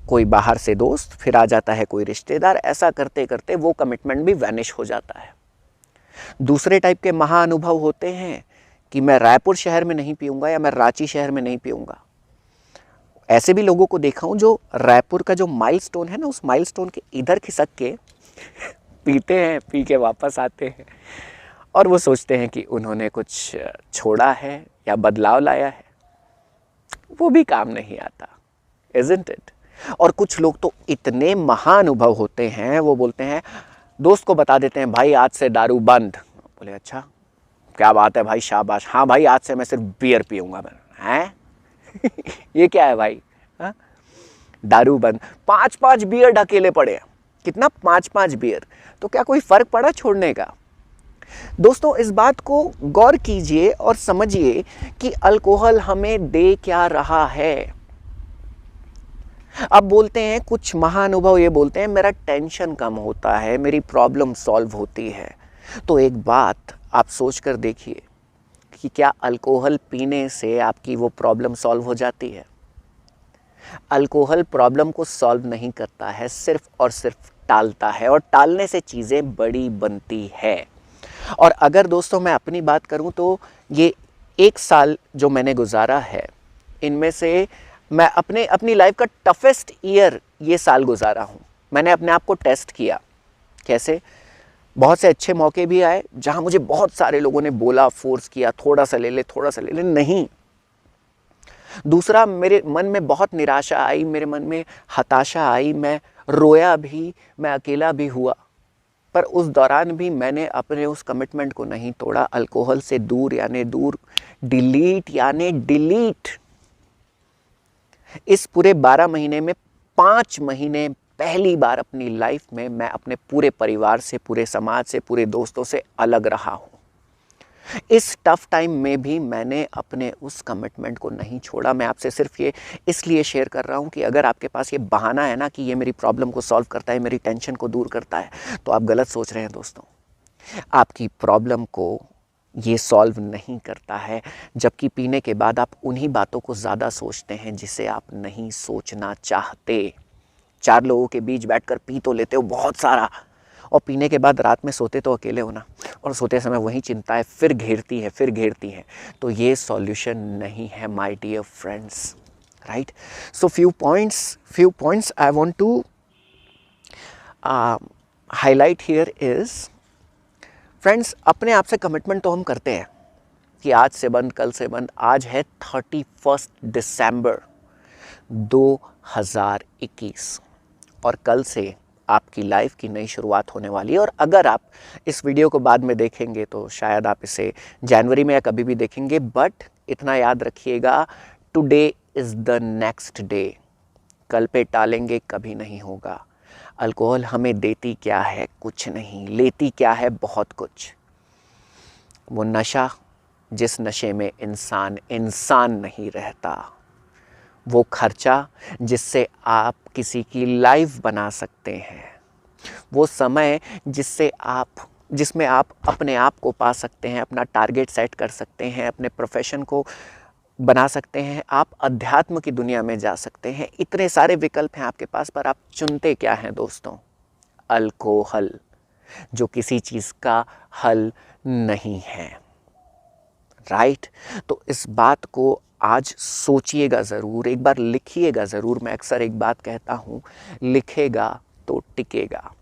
कोई बाहर से दोस्त, फिर आ जाता है कोई रिश्तेदार, ऐसा करते करते वो कमिटमेंट भी वैनिश हो जाता है। दूसरे टाइप के महाअनुभव होते हैं कि मैं रायपुर शहर में नहीं पीऊँगा या मैं रांची शहर में नहीं पीऊँगा। ऐसे भी लोगों को देखा हूँ जो रायपुर का जो माइलस्टोन है ना, उस माइलस्टोन के इधर खिसक के पीते हैं, पी के वापस आते हैं और वो सोचते हैं कि उन्होंने कुछ छोड़ा है या बदलाव लाया है। वो भी काम नहीं आता, isn't it? और कुछ लोग तो इतने महाअनुभव होते हैं, वो बोलते हैं, दोस्त को बता देते हैं, भाई आज से दारू बंद। बोले अच्छा, क्या बात है भाई, शाबाश, हाँ भाई आज से मैं सिर्फ बियर पीऊँगा। मैं हैं ये क्या है भाई? हा? दारू बंद, 5-5 बियर ढकेले पड़े। कितना? 5-5 बियर। तो क्या कोई फर्क पड़ा छोड़ने का? दोस्तों, इस बात को गौर कीजिए और समझिए कि अल्कोहल हमें दे क्या रहा है। अब बोलते हैं कुछ महाअनुभव, ये बोलते हैं मेरा टेंशन कम होता है, मेरी प्रॉब्लम सॉल्व होती है। तो एक बात आप सोच कर देखिए कि क्या अल्कोहल पीने से आपकी वो प्रॉब्लम सॉल्व हो जाती है? अल्कोहल प्रॉब्लम को सॉल्व नहीं करता है, सिर्फ और सिर्फ टालता है, और टालने से चीज़ें बड़ी बनती है। और अगर दोस्तों मैं अपनी बात करूं तो ये 1 साल जो मैंने गुजारा है, इनमें से मैं अपनी लाइफ का टफेस्ट ईयर ये साल गुजारा हूं। मैंने अपने आप को टेस्ट किया। कैसे? बहुत से अच्छे मौके भी आए जहां मुझे बहुत सारे लोगों ने बोला, फोर्स किया, थोड़ा सा ले ले, थोड़ा सा ले ले, नहीं। दूसरा, मेरे मन में बहुत निराशा आई, मेरे मन में हताशा आई, मैं रोया भी, मैं अकेला भी हुआ, पर उस दौरान भी मैंने अपने उस कमिटमेंट को नहीं तोड़ा। अल्कोहल से दूर यानी दूर, डिलीट यानी डिलीट। इस पूरे 12 महीने में 5 महीने पहली बार अपनी लाइफ में मैं अपने पूरे परिवार से, पूरे समाज से, पूरे दोस्तों से अलग रहा हूं। इस टफ टाइम में भी मैंने अपने उस कमिटमेंट को नहीं छोड़ा। मैं आपसे सिर्फ ये इसलिए शेयर कर रहा हूँ कि अगर आपके पास ये बहाना है ना कि ये मेरी प्रॉब्लम को सॉल्व करता है, मेरी टेंशन को दूर करता है, तो आप गलत सोच रहे हैं दोस्तों। आपकी प्रॉब्लम को ये सॉल्व नहीं करता है, जबकि पीने के बाद आप उन्हीं बातों को ज़्यादा सोचते हैं जिसे आप नहीं सोचना चाहते। 4 लोगों के बीच बैठकर पी तो लेते हो बहुत सारा, और पीने के बाद रात में सोते तो अकेले हो ना, और सोते समय वही चिंताएं फिर घेरती है। तो ये सॉल्यूशन नहीं है my dear friends, right? So few points I want to highlight here is, friends, अपने आप से कमिटमेंट तो हम करते हैं कि आज से बंद, कल से बंद। आज है 31 दिसंबर 2021 और कल से आपकी लाइफ की नई शुरुआत होने वाली है। और अगर आप इस वीडियो को बाद में देखेंगे तो शायद आप इसे जनवरी में या कभी भी देखेंगे, बट इतना याद रखिएगा, today is the next day. कल पे टालेंगे कभी नहीं होगा। अल्कोहल हमें देती क्या है? कुछ नहीं। लेती क्या है? बहुत कुछ। वो नशा जिस नशे में इंसान नहीं रहता, वो खर्चा जिससे आप किसी की लाइफ बना सकते हैं, वो समय जिसमें आप अपने आप को पा सकते हैं, अपना टारगेट सेट कर सकते हैं, अपने प्रोफेशन को बना सकते हैं, आप अध्यात्म की दुनिया में जा सकते हैं। इतने सारे विकल्प हैं आपके पास, पर आप चुनते क्या हैं दोस्तों? अल्कोहल, जो किसी चीज़ का हल नहीं है, राइट? तो इस बात को आज सोचिएगा ज़रूर, एक बार लिखिएगा ज़रूर। मैं अक्सर एक बात कहता हूँ, लिखेगा तो टिकेगा,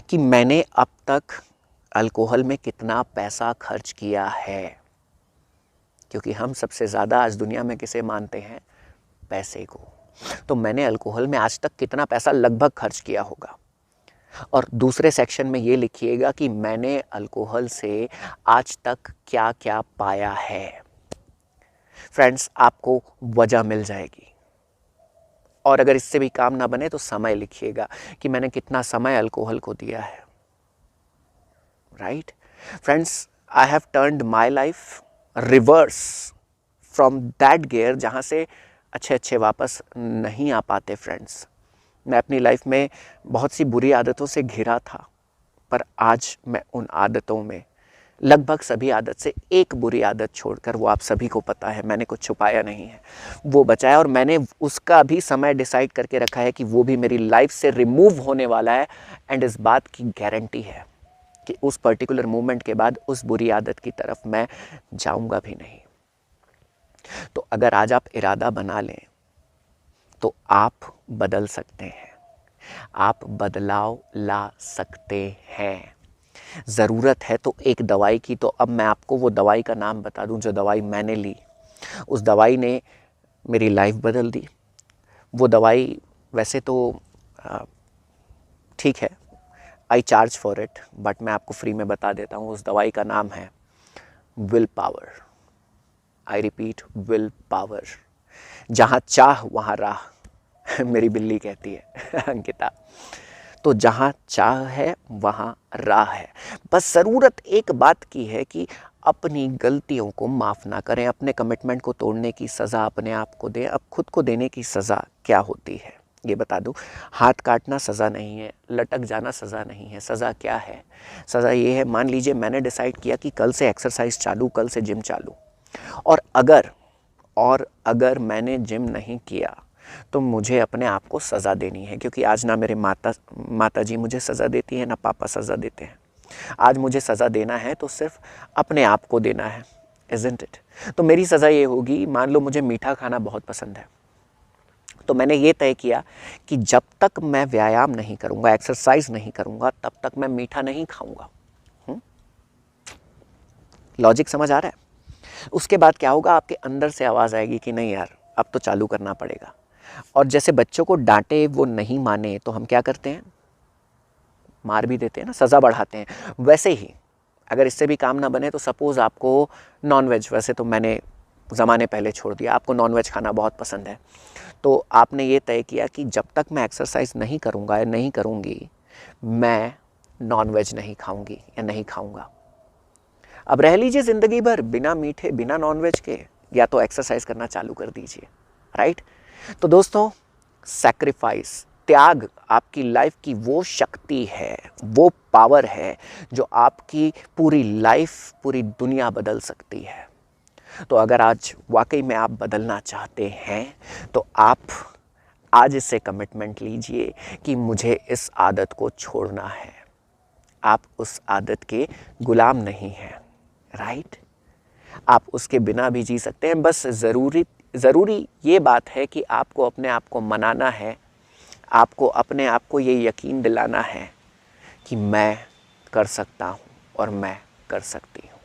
कि मैंने अब तक अल्कोहल में कितना पैसा खर्च किया है। क्योंकि हम सबसे ज़्यादा आज दुनिया में किसे मानते हैं? पैसे को। तो मैंने अल्कोहल में आज तक कितना पैसा लगभग खर्च किया होगा। और दूसरे सेक्शन में ये लिखिएगा कि मैंने अल्कोहल से आज तक क्या क्या पाया है। फ्रेंड्स, आपको वजह मिल जाएगी। और अगर इससे भी काम ना बने तो समय लिखिएगा कि मैंने कितना समय अल्कोहल को दिया है, right? Friends, I have turned my life reverse from that gear जहाँ से अच्छे वापस नहीं आ पाते। फ्रेंड्स, मैं अपनी लाइफ में बहुत सी बुरी आदतों से घिरा था, पर आज मैं उन आदतों में लगभग सभी आदत से एक बुरी आदत छोड़कर, वो आप सभी को पता है, मैंने कुछ छुपाया नहीं है, वो बचा है। और मैंने उसका भी समय डिसाइड करके रखा है कि वो भी मेरी लाइफ से रिमूव होने वाला है। एंड इस बात की गारंटी है कि उस पर्टिकुलर मोमेंट के बाद उस बुरी आदत की तरफ मैं जाऊंगा भी नहीं। तो अगर आज आप इरादा बना लें तो आप बदल सकते हैं, आप बदलाव ला सकते हैं। ज़रूरत है तो एक दवाई की, तो अब मैं आपको वो दवाई का नाम बता दूं जो दवाई मैंने ली। उस दवाई ने मेरी लाइफ बदल दी। वो दवाई वैसे तो ठीक है, आई चार्ज फॉर इट, बट मैं आपको फ्री में बता देता हूँ। उस दवाई का नाम है will power. I repeat, will power. जहाँ चाह वहाँ राह मेरी बिल्ली कहती है अंकिता। तो जहाँ चाह है वहाँ राह है। बस ज़रूरत एक बात की है कि अपनी गलतियों को माफ़ ना करें, अपने कमिटमेंट को तोड़ने की सज़ा अपने आप को दें। अब खुद को देने की सज़ा क्या होती है ये बता दूं। हाथ काटना सज़ा नहीं है, लटक जाना सज़ा नहीं है। सज़ा क्या है? सज़ा ये है, मान लीजिए मैंने डिसाइड किया कि कल से एक्सरसाइज चालू, कल से जिम चालू, और अगर मैंने जिम नहीं किया तो मुझे अपने आप को सज़ा देनी है, क्योंकि आज ना मेरे माता जी मुझे सज़ा देती है, ना पापा सज़ा देते हैं। आज मुझे सज़ा देना है तो सिर्फ अपने आप को देना है, इज़न्ट इट? तो मेरी सज़ा ये होगी, मान लो मुझे मीठा खाना बहुत पसंद है, तो मैंने ये तय किया कि जब तक मैं व्यायाम नहीं करूँगा, एक्सरसाइज नहीं करूँगा, तब तक मैं मीठा नहीं खाऊँगा। लॉजिक समझ आ रहा है? उसके बाद क्या होगा, आपके अंदर से आवाज़ आएगी कि नहीं यार, अब तो चालू करना पड़ेगा। और जैसे बच्चों को डांटे वो नहीं माने तो हम क्या करते हैं, मार भी देते हैं ना, सज़ा बढ़ाते हैं। वैसे ही अगर इससे भी काम ना बने तो सपोज़ आपको नॉनवेज, वैसे तो मैंने ज़माने पहले छोड़ दिया, आपको नॉनवेज खाना बहुत पसंद है, तो आपने ये तय किया कि जब तक मैं एक्सरसाइज नहीं करूँगा या नहीं करूँगी, मैं नॉनवेज नहीं खाऊँगी या नहीं खाऊँगा। अब रह लीजिए ज़िंदगी भर बिना मीठे, बिना नॉनवेज के, या तो एक्सरसाइज करना चालू कर दीजिए, राइट? तो दोस्तों, सैक्रिफाइस, त्याग आपकी लाइफ की वो शक्ति है, वो पावर है जो आपकी पूरी लाइफ, पूरी दुनिया बदल सकती है। तो अगर आज वाकई में आप बदलना चाहते हैं तो आप आज से कमिटमेंट लीजिए कि मुझे इस आदत को छोड़ना है। आप उस आदत के गुलाम नहीं हैं, राइट? आप उसके बिना भी जी सकते हैं। बस ज़रूरी ये बात है कि आपको अपने आप को मनाना है, आपको अपने आप को ये यकीन दिलाना है कि मैं कर सकता हूँ और मैं कर सकती हूँ।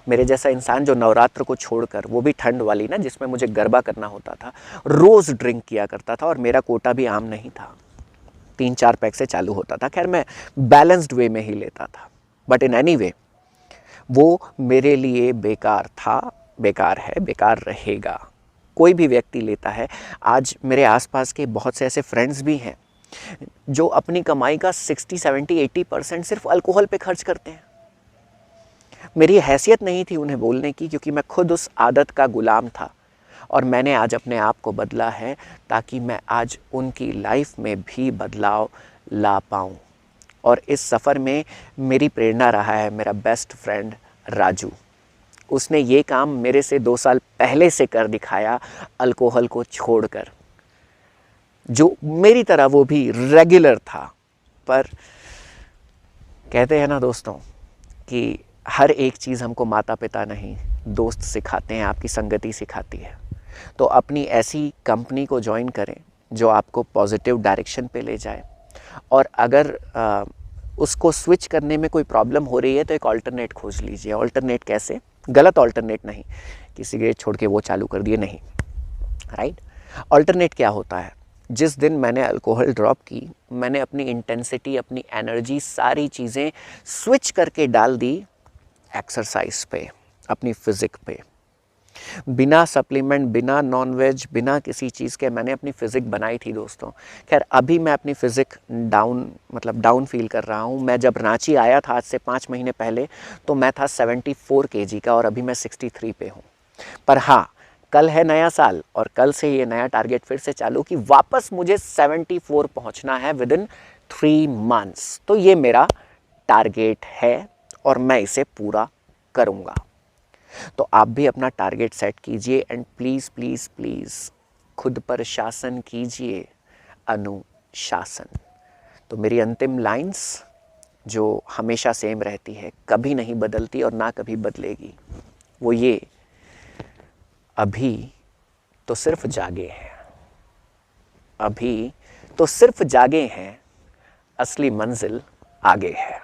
मेरे जैसा इंसान जो नवरात्र को छोड़कर, वो भी ठंड वाली ना, जिसमें मुझे गरबा करना होता था, रोज़ ड्रिंक किया करता था, और मेरा कोटा भी आम नहीं था, 3-4 पैक से चालू होता था। खैर मैं बैलेंस्ड वे में ही लेता था, बट इन एनी वे वो मेरे लिए बेकार था, बेकार है, बेकार रहेगा। कोई भी व्यक्ति लेता है, आज मेरे आसपास के बहुत से ऐसे फ्रेंड्स भी हैं जो अपनी कमाई का 60, 70, 80% सिर्फ अल्कोहल पे खर्च करते हैं। मेरी हैसियत नहीं थी उन्हें बोलने की, क्योंकि मैं खुद उस आदत का गुलाम था, और मैंने आज अपने आप को बदला है ताकि मैं आज उनकी लाइफ में भी बदलाव ला पाऊँ। और इस सफ़र में मेरी प्रेरणा रहा है मेरा बेस्ट फ्रेंड राजू। उसने ये काम मेरे से 2 साल पहले से कर दिखाया, अल्कोहल को छोड़कर, जो मेरी तरह वो भी रेगुलर था। पर कहते हैं ना दोस्तों कि हर एक चीज़ हमको माता पिता नहीं, दोस्त सिखाते हैं, आपकी संगति सिखाती है। तो अपनी ऐसी कंपनी को ज्वाइन करें जो आपको पॉजिटिव डायरेक्शन पे ले जाए, और अगर उसको स्विच करने में कोई प्रॉब्लम हो रही है तो एक अल्टरनेट खोज लीजिए। अल्टरनेट कैसे? गलत अल्टरनेट नहीं कि सिगरेट छोड़ के वो चालू कर दिए, नहीं, राइट? अल्टरनेट क्या होता है? जिस दिन मैंने अल्कोहल ड्रॉप की, मैंने अपनी इंटेंसिटी, अपनी एनर्जी, सारी चीज़ें स्विच करके डाल दी एक्सरसाइज पे, अपनी फिज़िक पे। बिना सप्लीमेंट, बिना नॉनवेज, बिना किसी चीज़ के मैंने अपनी फ़िज़िक बनाई थी दोस्तों। खैर अभी मैं अपनी फ़िज़िक डाउन फील कर रहा हूँ। मैं जब रांची आया था आज से 5 महीने पहले, तो मैं था 74 केजी का, और अभी मैं 63 पे हूँ। पर हाँ, कल है नया साल, और कल से ये नया टारगेट फिर से चालू कि वापस मुझे 74 पहुँचना है विदिन 3 मंथ्स। तो ये मेरा टारगेट है, और मैं इसे पूरा करूँगा। तो आप भी अपना टारगेट सेट कीजिए एंड प्लीज़ प्लीज़ प्लीज़ खुद पर शासन कीजिए, अनुशासन। तो मेरी अंतिम लाइंस जो हमेशा सेम रहती है, कभी नहीं बदलती और ना कभी बदलेगी, वो ये, अभी तो सिर्फ जागे हैं, अभी तो सिर्फ जागे हैं, असली मंजिल आगे है।